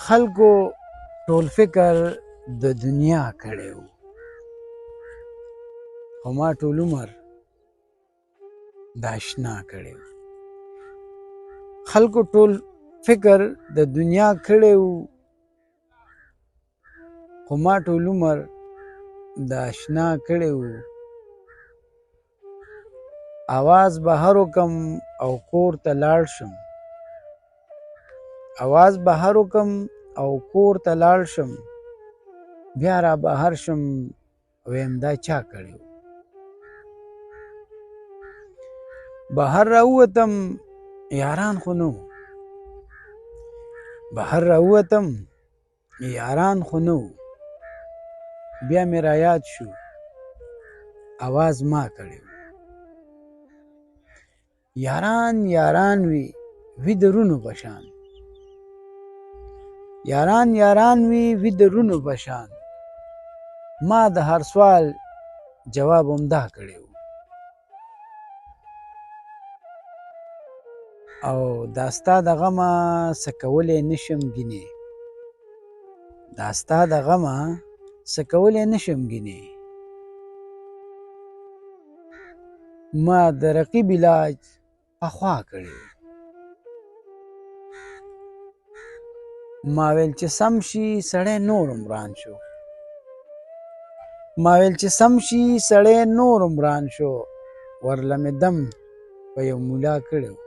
خلکو ټول فکر د دنیا کړی و، خو ما ټول عمر د اشنا کړی و. خلکو ټول فکر د دنیا کړی و، خو ما ټول عمر د اشنا کړی و. اواز بهر وکم او کور ته لاړ شم، اواز بهر وکم او کور ته لاړ شم، بیا را بهر شم ویم دا چا کړی و. بهر راووتم یاران خو نه وو، بهر راووتم یاران خو نه وو، بیا مې را یاد شو اواز ما کړی و. یاران یاران وي د رونو په شان، یاران یاران وي د رونو په شان، ما د هر سوال جواب همدا کړی و. او دا ستا د غمه څه کولی نشم ګینې، دا ستا د غمه څه کولی نشم ګینې، ما د رقیب علاج پخوا کړی و. ما ویل چې سم شي سړی نور عمران شو، ما ویل چې سم شي سړی نور عمران شو، ورله مې دم په یو مولا کړی و.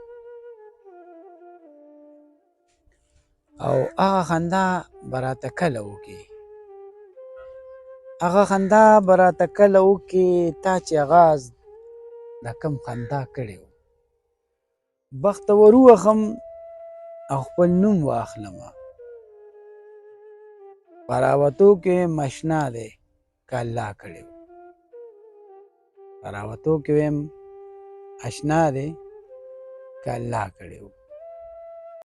او هغه خندا به راته کله وکړې، هغه خندا به راته کله وکړې، تا چې آغاز د کم خندا کړی و. بخت ته ور ووښم او خپل نوم واخلمه، په راوتو کې مشنا دی که الله کړی و. په راوتو کې ویم اشنا دی که الله کړی و.